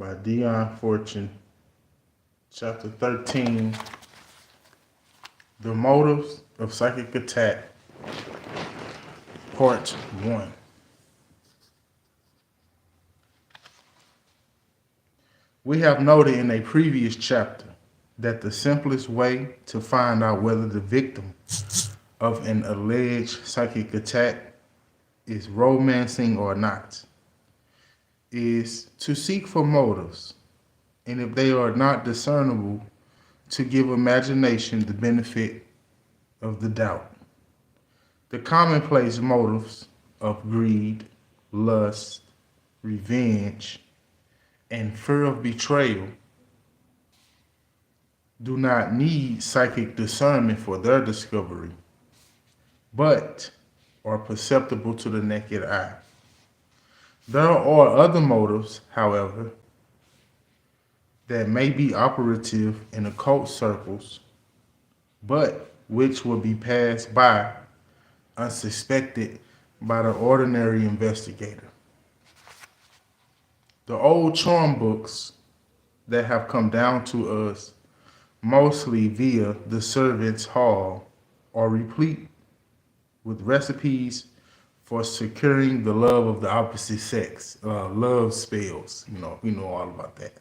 by Dion Fortune, chapter 13, The Motives of Psychic Attack, part 1. We have noted in a previous chapter that the simplest way to find out whether the victim of an alleged psychic attack is romancing or not is to seek for motives, and if they are not discernible, to give imagination the benefit of the doubt. The commonplace motives of greed, lust, revenge, and fear of betrayal do not need psychic discernment for their discovery, but are perceptible to the naked eye. There are other motives, however, that may be operative in occult circles, but which will be passed by unsuspected by the ordinary investigator. The old charm books that have come down to us mostly via the servants' hall are replete with recipes for securing the love of the opposite sex, love spells. We know all about that.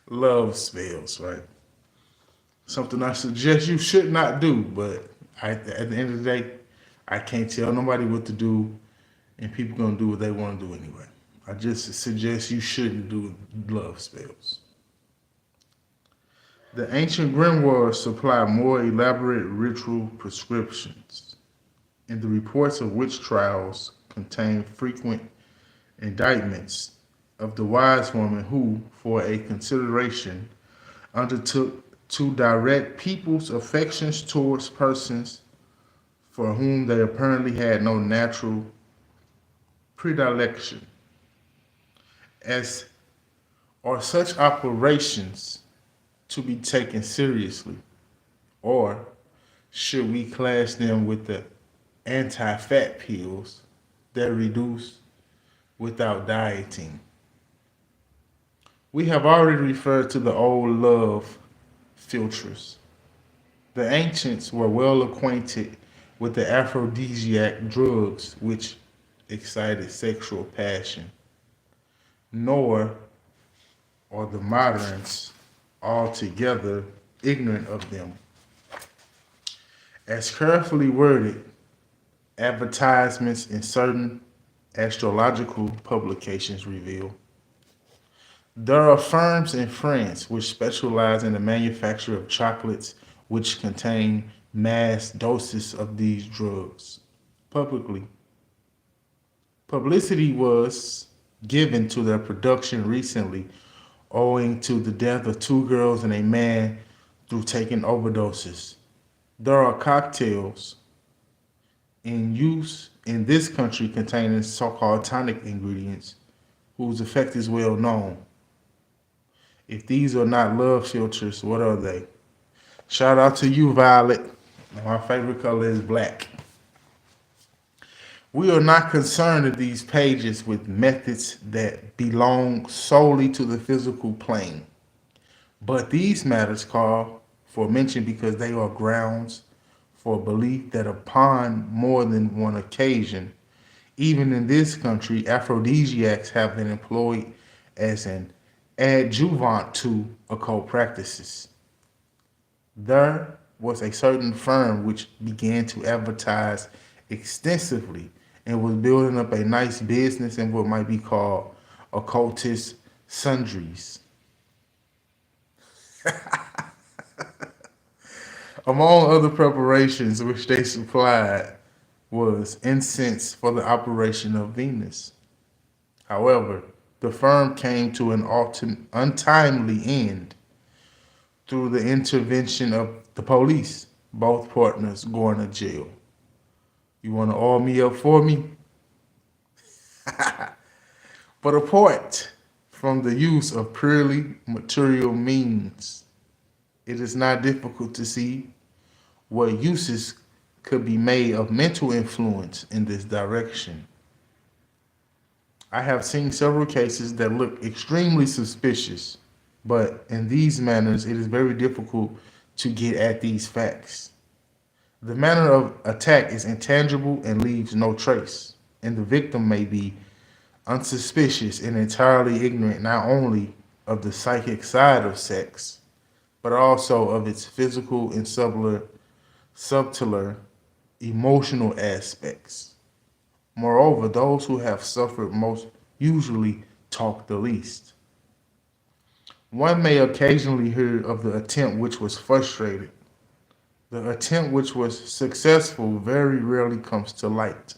Love spells, right? Something I suggest you should not do, but at the end of the day, I can't tell nobody what to do, and people gonna do what they want to do anyway. I just suggest you shouldn't do love spells. The ancient grimoires supply more elaborate ritual prescriptions, and the reports of witch trials contain frequent indictments of the wise woman who, for a consideration, undertook to direct people's affections towards persons for whom they apparently had no natural predilection. As are such operations to be taken seriously, or should we class them with the anti-fat pills that reduce without dieting? We have already referred to the old love filters. The ancients were well acquainted with the aphrodisiac drugs which excited sexual passion, nor are the moderns altogether ignorant of them. As carefully worded advertisements in certain astrological publications reveal, there are firms in France which specialize in the manufacture of chocolates which contain mass doses of these drugs. Publicity was given to their production recently owing to the death of 2 girls and a man through taking overdoses. There are cocktails in use in this country containing so-called tonic ingredients whose effect is well known. If these are not love filters, what are they? Shout out to you, Violet. My favorite color is black. We are not concerned in these pages with methods that belong solely to the physical plane. But these matters call for mention because they are grounds for belief that upon more than one occasion, even in this country, aphrodisiacs have been employed as an adjuvant to occult practices. There was a certain firm which began to advertise extensively and was building up a nice business in what might be called occultist sundries. Among other preparations which they supplied was incense for the operation of Venus. However, the firm came to an untimely end through the intervention of the police, both partners going to jail. You want to oil me up for me? But apart from the use of purely material means, it is not difficult to see what uses could be made of mental influence in this direction. I have seen several cases that look extremely suspicious, but in these manners, it is very difficult to get at these facts. The manner of attack is intangible and leaves no trace, and the victim may be unsuspicious and entirely ignorant not only of the psychic side of sex, but also of its physical and subtler emotional aspects. Moreover, those who have suffered most usually talk the least. One may occasionally hear of the attempt which was frustrated. The attempt which was successful very rarely comes to light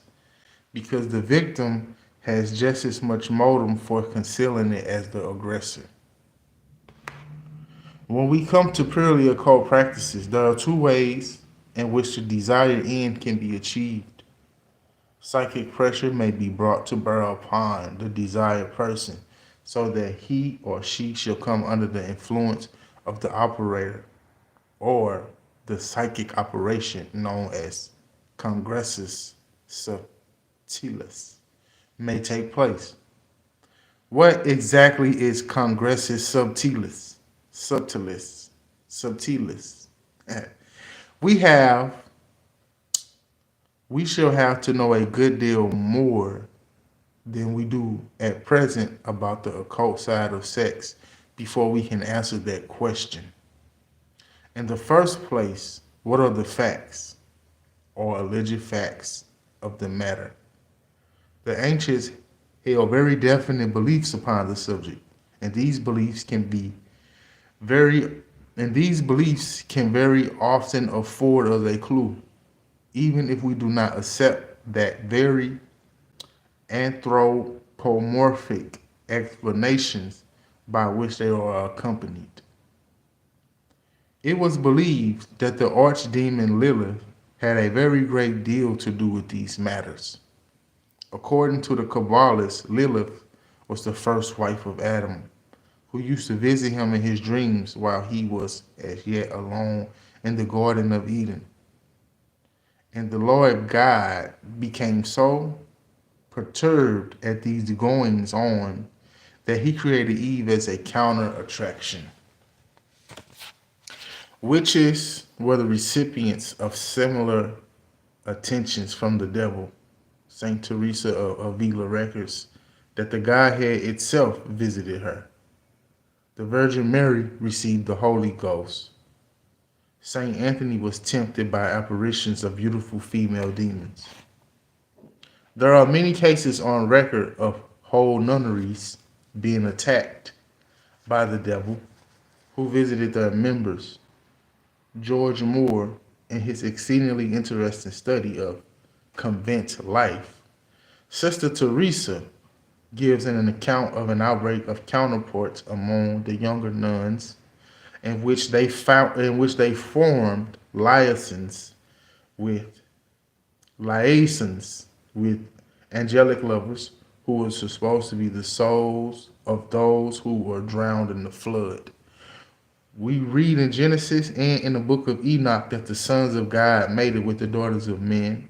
because the victim has just as much motive for concealing it as the aggressor. When we come to purely occult practices, there are two ways in which the desired end can be achieved. Psychic pressure may be brought to bear upon the desired person so that he or she shall come under the influence of the operator, or the psychic operation known as congressus subtilis may take place. What exactly is congressus subtilis? Subtilis. We have we shall have to know a good deal more than we do at present about the occult side of sex before we can answer that question. In the first place, what are the facts or alleged facts of the matter? The ancients held very definite beliefs upon the subject, and these beliefs can be very and these beliefs can very often afford us a clue, even if we do not accept that very anthropomorphic explanations by which they are accompanied. It was believed that the archdemon Lilith had a very great deal to do with these matters. According to the Kabbalists, Lilith was the first wife of Adam, who used to visit him in his dreams while he was as yet alone in the Garden of Eden. And the Lord God became so perturbed at these goings on that he created Eve as a counter attraction. Witches were the recipients of similar attentions from the devil. Saint Teresa of Avila records that the Godhead itself visited her. The Virgin Mary received the Holy Ghost. Saint Anthony was tempted by apparitions of beautiful female demons. There are many cases on record of whole nunneries being attacked by the devil who visited their members. George Moore, in his exceedingly interesting study of convent life, Sister Teresa gives an account of an outbreak of counterparts among the younger nuns in which they formed with liaisons with angelic lovers who were supposed to be the souls of those who were drowned in the flood. We read in Genesis and in the book of Enoch that the sons of God mated with the daughters of men,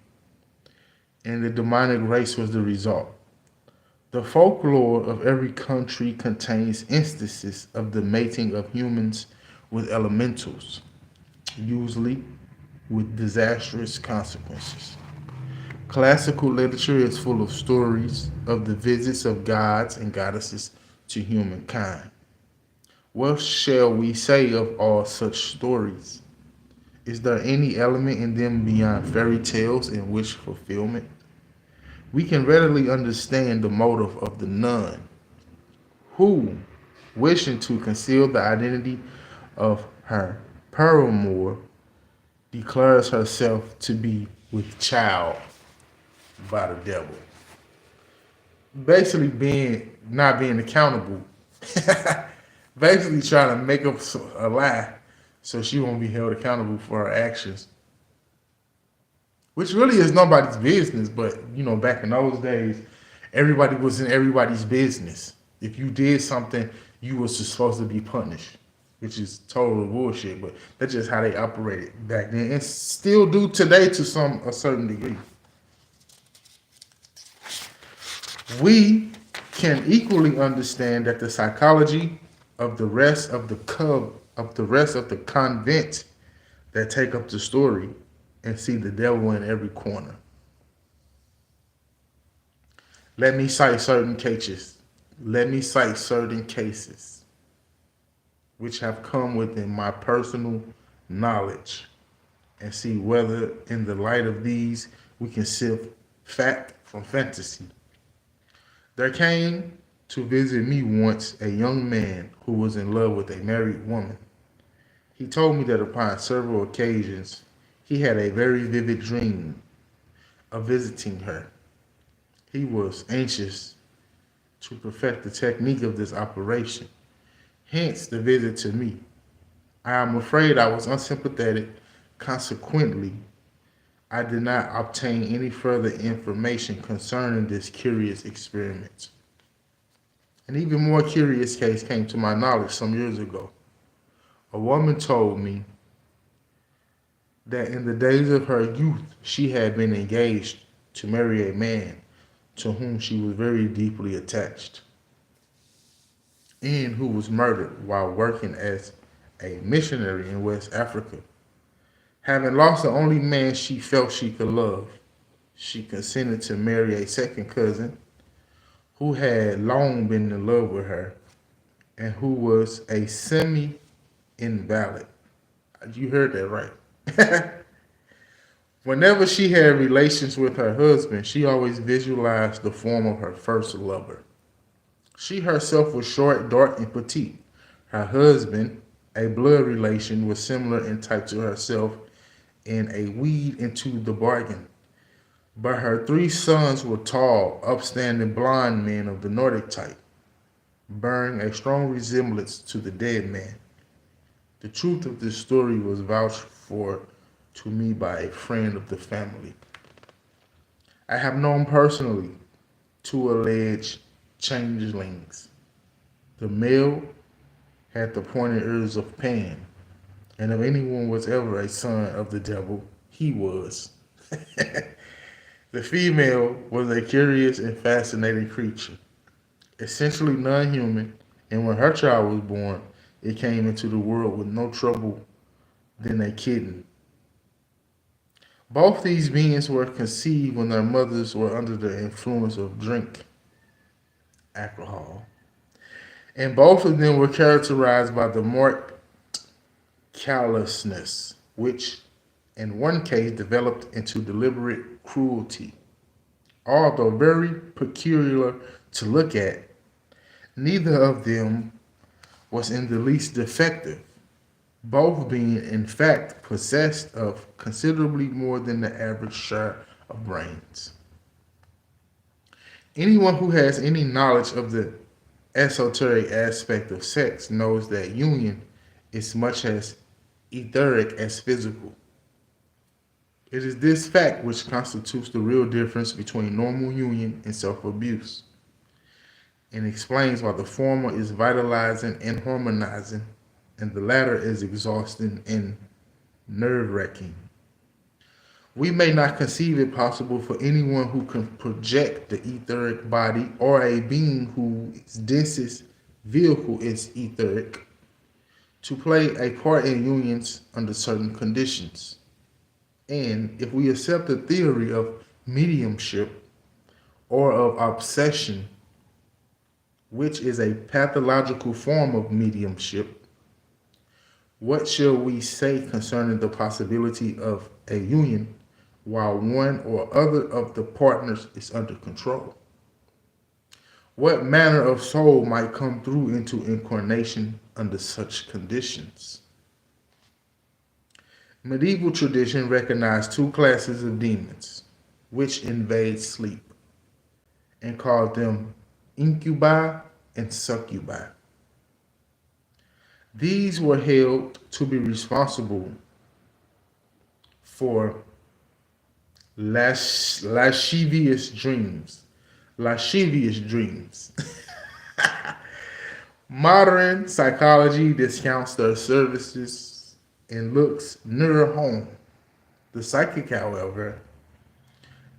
and the demonic race was the result. The folklore of every country contains instances of the mating of humans with elementals, usually with disastrous consequences. Classical literature is full of stories of the visits of gods and goddesses to humankind. What shall we say of all such stories? Is there any element in them beyond fairy tales and wish fulfillment? We can readily understand the motive of the nun, who, wishing to conceal the identity of her paramour, declares herself to be with child by the devil. Basically not being accountable. Basically trying to make up a lie so she won't be held accountable for her actions. Which really is nobody's business, but back in those days, everybody was in everybody's business. If you did something, you were supposed to be punished, which is total bullshit, but that's just how they operated back then and still do today to a certain degree. We can equally understand that the psychology of the rest of the convent that take up the story and see the devil in every corner. Let me cite certain cases. Let me cite certain cases which have come within my personal knowledge and see whether, in the light of these, we can sift fact from fantasy. There came to visit me once a young man who was in love with a married woman. He told me that upon several occasions he had a very vivid dream of visiting her. He was anxious to perfect the technique of this operation, hence the visit to me. I am afraid I was unsympathetic. Consequently, I did not obtain any further information concerning this curious experiment. An even more curious case came to my knowledge some years ago. A woman told me that in the days of her youth, she had been engaged to marry a man to whom she was very deeply attached and who was murdered while working as a missionary in West Africa. Having lost the only man she felt she could love, she consented to marry a second cousin who had long been in love with her and who was a semi-invalid. You heard that right. Whenever she had relations with her husband, she always visualized the form of her first lover. She herself was short, dark, and petite. Her husband, a blood relation, was similar in type to herself and a weed into the bargain. But her three sons were tall, upstanding blond men of the Nordic type, bearing a strong resemblance to the dead man. The truth of this story was vouched for to me by a friend of the family. I have known personally two alleged changelings. The male had the pointed ears of Pan, and if anyone was ever a son of the devil, he was. The female was a curious and fascinating creature, essentially non-human, and when her child was born, it came into the world with no trouble than a kitten. Both these beings were conceived when their mothers were under the influence of drink, alcohol, and both of them were characterized by the marked callousness, which in one case developed into deliberate cruelty. Although very peculiar to look at, neither of them was in the least defective, both being in fact possessed of considerably more than the average share of brains. Anyone who has any knowledge of the esoteric aspect of sex knows that union is much as etheric as physical. It is this fact which constitutes the real difference between normal union and self-abuse, and explains why the former is vitalizing and harmonizing, and the latter is exhausting and nerve-wracking. We may not conceive it possible for anyone who can project the etheric body or a being whose densest vehicle is etheric to play a part in unions under certain conditions. And if we accept the theory of mediumship or of obsession, which is a pathological form of mediumship, what shall we say concerning the possibility of a union while one or other of the partners is under control? What manner of soul might come through into incarnation under such conditions? Medieval tradition recognized two classes of demons which invade sleep and called them incubi and succubi. These were held to be responsible for lascivious dreams. Lascivious dreams. Modern psychology discounts their services and looks nearer home. The psychic, however,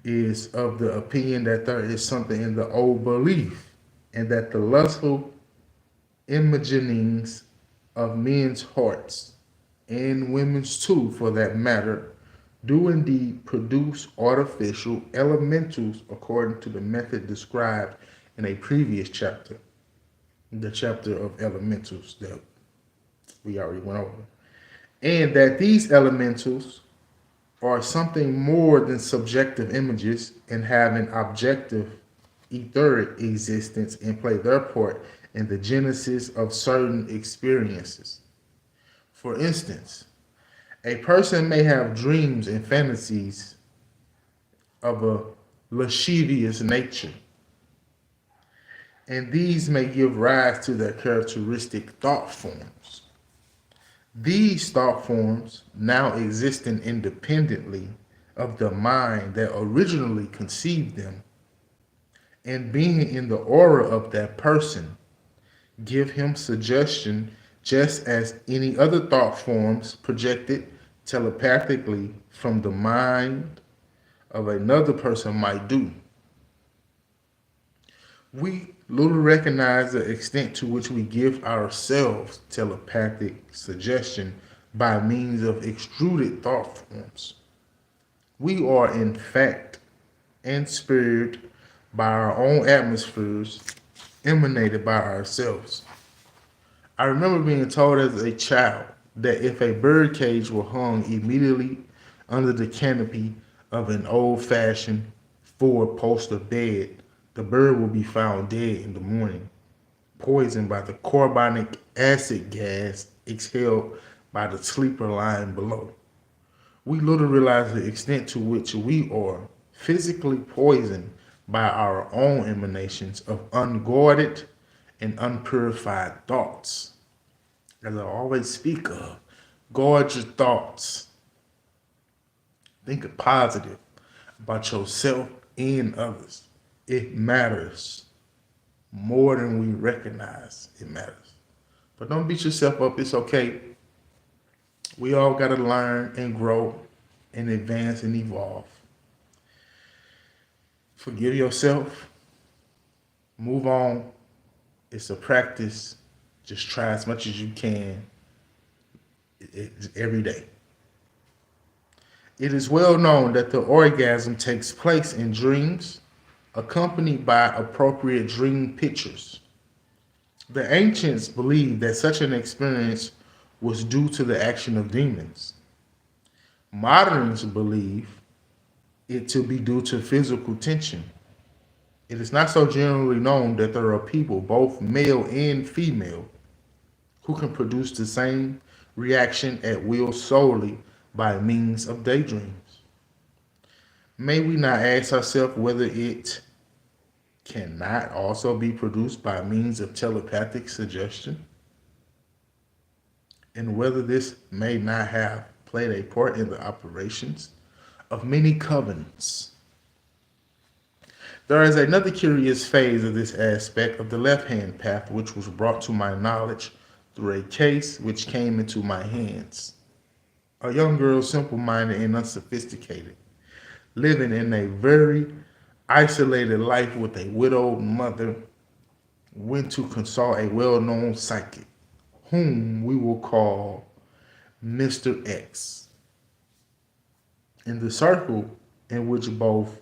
is of the opinion that there is something in the old belief and that the lustful imaginings of men's hearts, and women's too for that matter, do indeed produce artificial elementals according to the method described in a previous chapter, the chapter of elementals that we already went over. And that these elementals are something more than subjective images and have an objective etheric existence and play their part in the genesis of certain experiences. For instance, a person may have dreams and fantasies of a lascivious nature, and these may give rise to their characteristic thought forms. These thought forms, now existing independently of the mind that originally conceived them, and being in the aura of that person, give him suggestion just as any other thought forms projected telepathically from the mind of another person might do. We little recognize the extent to which we give ourselves telepathic suggestion by means of extruded thought forms. We are, in fact, inspired by our own atmospheres emanated by ourselves. I remember being told as a child that if a bird cage were hung immediately under the canopy of an old fashioned four-poster bed, the bird would be found dead in the morning, poisoned by the carbonic acid gas exhaled by the sleeper lying below. We little realize the extent to which we are physically poisoned by our own emanations of unguarded and unpurified thoughts. As I always speak of, guard your thoughts. Think positive about yourself and others. It matters more than we recognize it matters. But don't beat yourself up. It's okay. We all got to learn and grow and advance and evolve. Forgive yourself. Move on. It's a practice. Just try as much as you can every day. It is well known that the orgasm takes place in dreams, accompanied by appropriate dream pictures. The ancients believed that such an experience was due to the action of demons. Moderns believe it to be due to physical tension. It is not so generally known that there are people, both male and female, who can produce the same reaction at will solely by means of daydreams. May we not ask ourselves whether it cannot also be produced by means of telepathic suggestion, and whether this may not have played a part in the operations of many covenants. There is another curious phase of this aspect of the left-hand path which was brought to my knowledge through a case which came into my hands. A young girl, simple-minded and unsophisticated, living in a very isolated life with a widowed mother, went to consult a well-known psychic, whom we will call Mr. X. In the circle in which both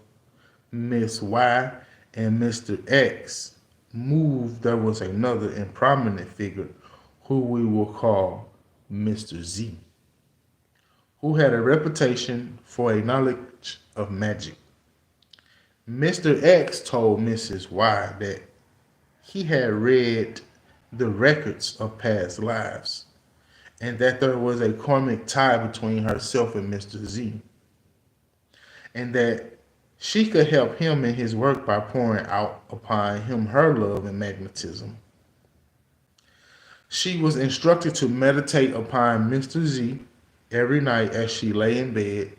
Miss Y and Mr. X moved, there was another and prominent figure who we will call Mr. Z, who had a reputation for a knowledge of magic. Mr. X told Mrs. Y that he had read the records of past lives and that there was a karmic tie between herself and Mr. Z, and that she could help him in his work by pouring out upon him her love and magnetism. She was instructed to meditate upon Mr. Z every night as she lay in bed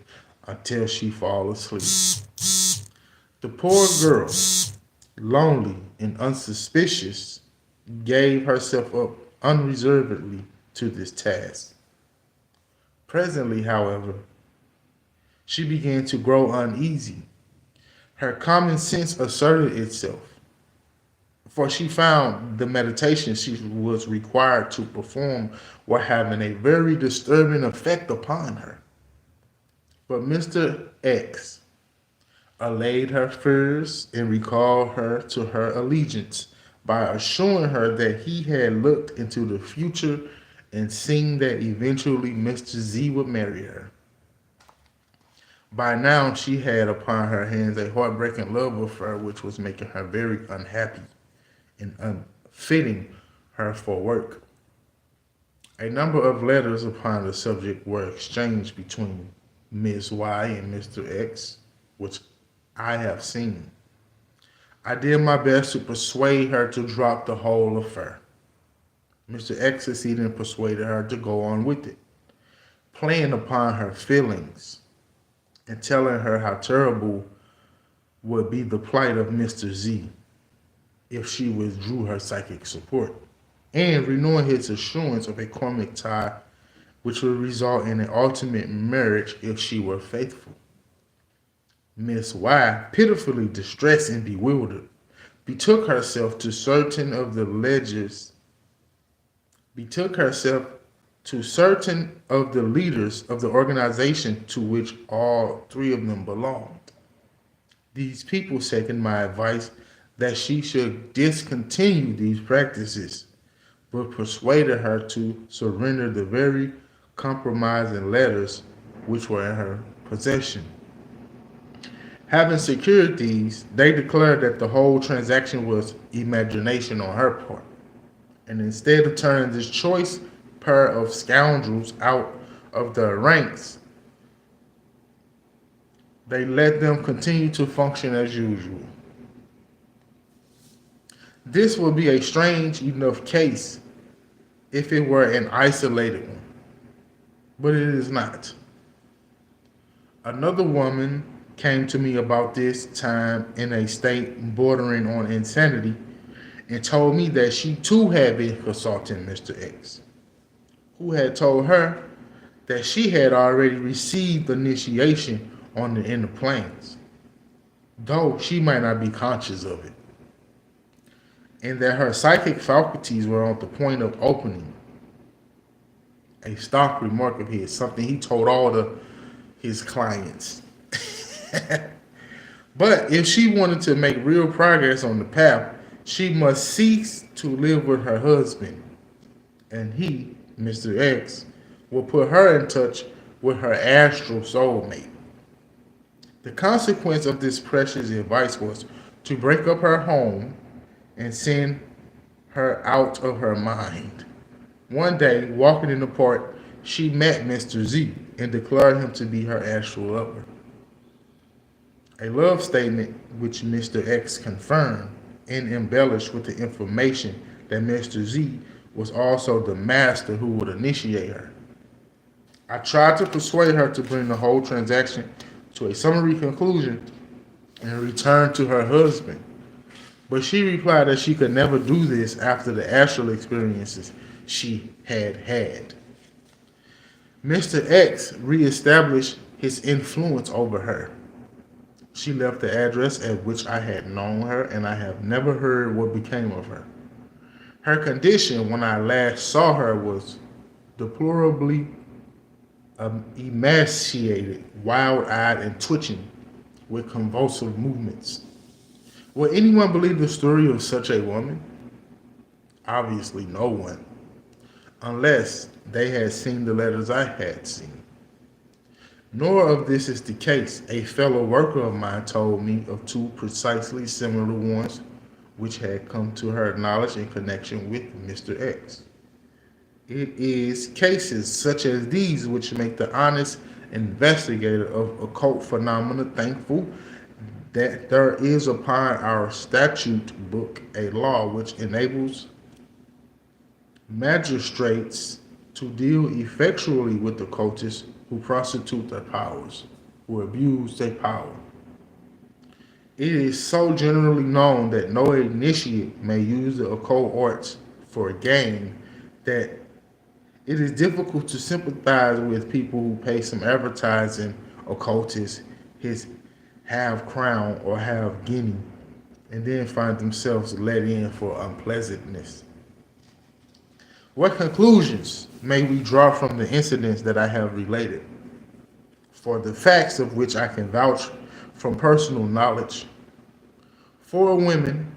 until she fall asleep. The poor girl, lonely and unsuspicious, gave herself up unreservedly to this task. Presently, however, she began to grow uneasy. Her common sense asserted itself. For she found the meditation she was required to perform were having a very disturbing effect upon her. But Mr. X allayed her fears and recalled her to her allegiance by assuring her that he had looked into the future and seen that eventually Mr. Z would marry her. By now, she had upon her hands a heartbreaking love affair which was making her very unhappy and unfitting her for work. A number of letters upon the subject were exchanged between Miss Y and Mr. X, which I have seen. I did my best to persuade her to drop the whole affair. Mr. X succeeded in persuading her to go on with it, playing upon her feelings and telling her how terrible would be the plight of Mr. Z if she withdrew her psychic support, and renewing his assurance of a karmic tie which would result in an ultimate marriage if she were faithful. Miss Y, pitifully distressed and bewildered, betook herself to certain of the leaders of the organization to which all three of them belonged. These people seconded my advice that she should discontinue these practices, but persuaded her to surrender the very compromising letters which were in her possession. Having secured these, they declared that the whole transaction was imagination on her part, and instead of turning this choice pair of scoundrels out of their ranks, they let them continue to function as usual. This would be a strange enough case if it were an isolated one, but it is not. Another woman came to me about this time in a state bordering on insanity and told me that she too had been consulting Mr. X, who had told her that she had already received initiation on the inner planes, though she might not be conscious of it, and that her psychic faculties were on the point of opening. A stock remark of his, something he told all his clients. But if she wanted to make real progress on the path, she must cease to live with her husband, and he, Mr. X, will put her in touch with her astral soulmate. The consequence of this precious advice was to break up her home and send her out of her mind. One day, walking in the park, she met Mr. Z and declared him to be her astral lover. A love statement which Mr. X confirmed and embellished with the information that Mr. Z was also the master who would initiate her. I tried to persuade her to bring the whole transaction to a summary conclusion and return to her husband, but she replied that she could never do this after the astral experiences she had had. Mr. X reestablished his influence over her. She left the address at which I had known her, and I have never heard what became of her. Her condition when I last saw her was deplorably emaciated, wild-eyed, and twitching with convulsive movements. Will anyone believe the story of such a woman? Obviously no one, unless they had seen the letters I had seen. Nor of this is the case. A fellow worker of mine told me of two precisely similar ones which had come to her knowledge in connection with Mr. X. It is cases such as these which make the honest investigator of occult phenomena thankful that there is upon our statute book a law which enables magistrates to deal effectually with occultists who prostitute their powers, who abuse their power. It is so generally known that no initiate may use the occult arts for gain that it is difficult to sympathize with people who pay some advertising occultist his half crown or half guinea and then find themselves let in for unpleasantness. What conclusions may we draw from the incidents that I have related? For the facts of which I can vouch from personal knowledge, 4 women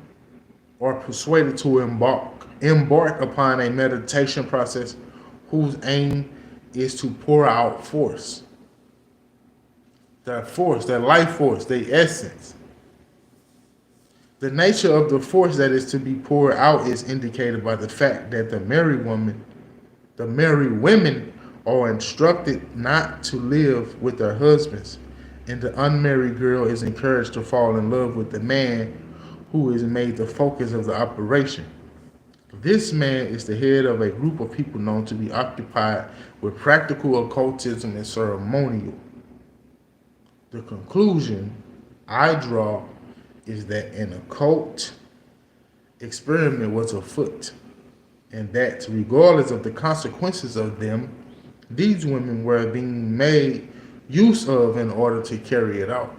are persuaded to embark upon a meditation process whose aim is to pour out force. Their life force, their essence. The nature of the force that is to be poured out is indicated by the fact that the married women are instructed not to live with their husbands, and the unmarried girl is encouraged to fall in love with the man who is made the focus of the operation. This man is the head of a group of people known to be occupied with practical occultism and ceremonial. The conclusion I draw is that an occult experiment was afoot, and that regardless of the consequences of them, these women were being made use of in order to carry it out.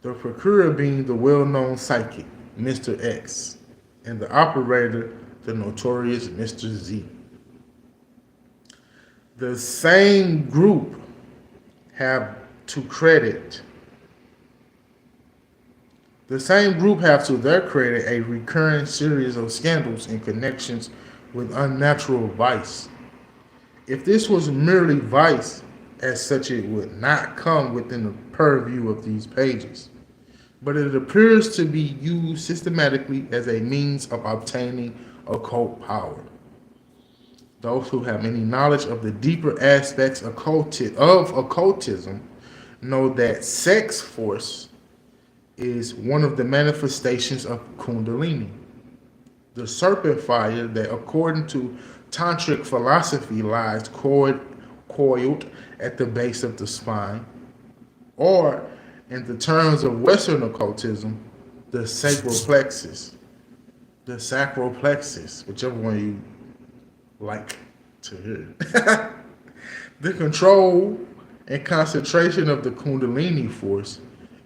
The procurer being the well-known psychic, Mr. X, and the operator, the notorious Mr. Z. The same group have to their credit a recurring series of scandals in connections with unnatural vice. If this was merely vice, as such, it would not come within the purview of these pages. But it appears to be used systematically as a means of obtaining occult power. Those who have any knowledge of the deeper aspects of occultism know that sex force is one of the manifestations of Kundalini, the serpent fire that, according to tantric philosophy, lies coiled at the base of the spine, or in the terms of Western occultism, the sacral plexus, whichever one you like to hear. The control and concentration of the Kundalini force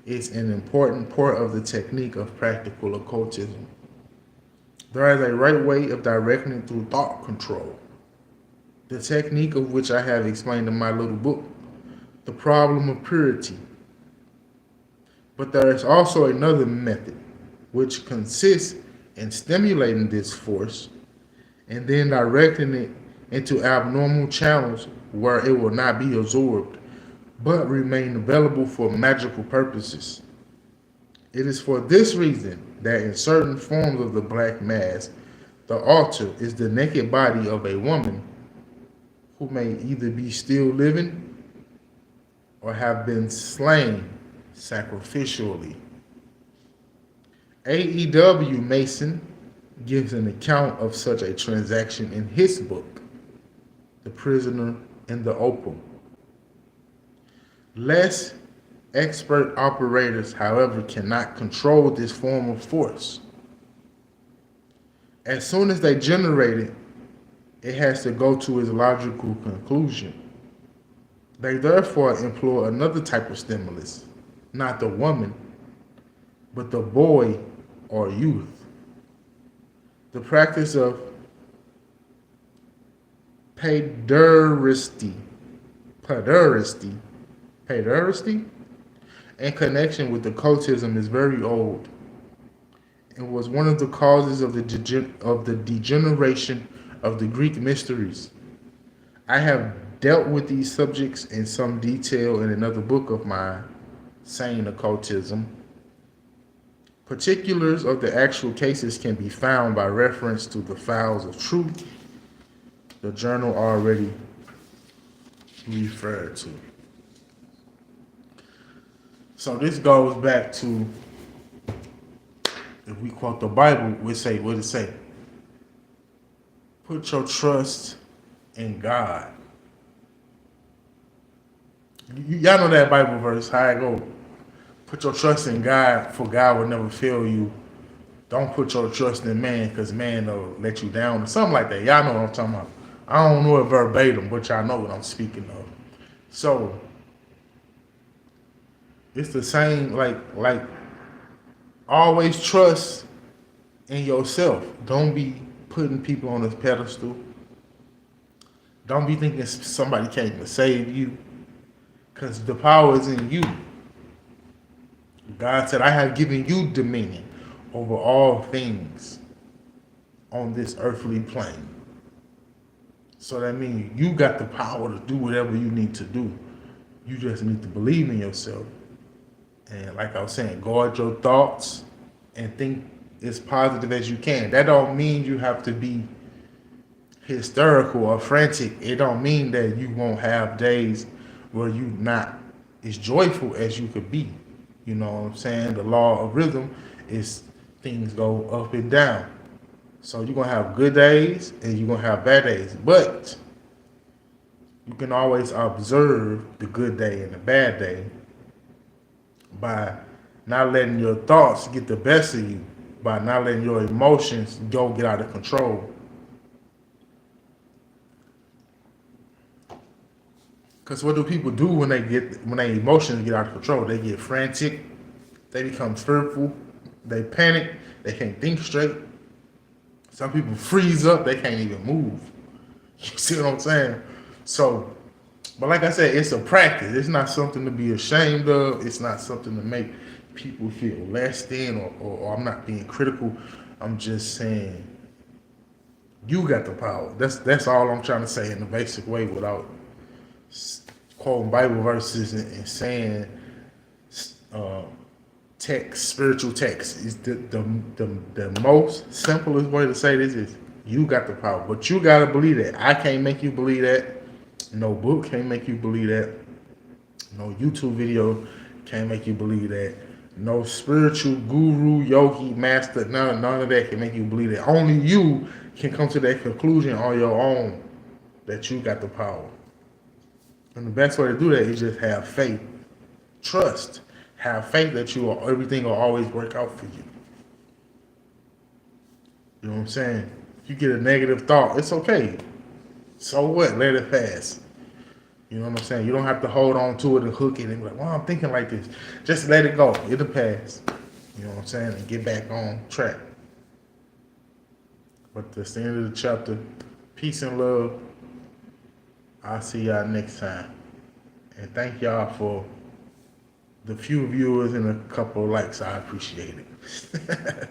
is an important part of the technique of practical occultism. There is a right way of directing it through thought control, the technique of which I have explained in my little book, The Problem of Purity. But there is also another method, which consists in stimulating this force and then directing it into abnormal channels where it will not be absorbed, but remain available for magical purposes. It is for this reason that in certain forms of the black mass, the altar is the naked body of a woman who may either be still living or have been slain sacrificially. A.E.W. Mason gives an account of such a transaction in his book, The Prisoner in the Opal. Less expert operators, however, cannot control this form of force. As soon as they generate it, it has to go to its logical conclusion. They therefore employ another type of stimulus, not the woman, but the boy or youth. The practice of pederasty in connection with occultism is very old and was one of the causes of the degeneration of the Greek mysteries. I have dealt with these subjects in some detail in another book of mine, Sane Occultism. Particulars of the actual cases can be found by reference to the Files of Truth, the journal already referred to. So this goes back to, if we quote the Bible, we say, what does it say? Put your trust in God. Y'all know that Bible verse, how it go? Put your trust in God, for God will never fail you. Don't put your trust in man, because man will let you down, or something like that. Y'all know what I'm talking about. I don't know it verbatim, but y'all know what I'm speaking of. So it's the same, like Always trust in yourself. Don't be putting people on a pedestal. Don't be thinking somebody came to save you, because the power is in you. God said, I have given you dominion over all things on this earthly plane. So that means you got the power to do whatever you need to do. You just need to believe in yourself. And like I was saying, guard your thoughts and think as positive as you can. That don't mean you have to be hysterical or frantic. It don't mean that you won't have days where you not as joyful as you could be. You know what I'm saying? The law of rhythm is things go up and down. So you're gonna have good days and you're gonna have bad days. But you can always observe the good day and the bad day by not letting your thoughts get the best of you, by not letting your emotions go get out of control. Because what do people do when their emotions get out of control? They get frantic, they become fearful, they panic, they can't think straight. Some people freeze up, they can't even move. You see what I'm saying? So, but like I said, it's a practice. It's not something to be ashamed of. It's not something to make people feel less than, or I'm not being critical. I'm just saying you got the power. That's all I'm trying to say in the basic way, without quoting Bible verses and saying text, spiritual text. Is the most simplest way to say this is you got the power, but you gotta believe that. I can't make you believe that. No book can't make you believe that. No YouTube video can't make you believe that. No spiritual guru, yogi, master, none of that can make you believe that. Only you can come to that conclusion on your own that you got the power. And the best way to do that is just have faith. Trust. Have faith that everything will always work out for you. You know what I'm saying? If you get a negative thought, it's okay. So what? Let it pass. You know what I'm saying? You don't have to hold on to it and hook it and be like, well, I'm thinking like this. Just let it go. It'll pass. You know what I'm saying? And get back on track. But that's the end of the chapter. Peace and love. I'll see y'all next time. And thank y'all for the few viewers and a couple of likes. I appreciate it.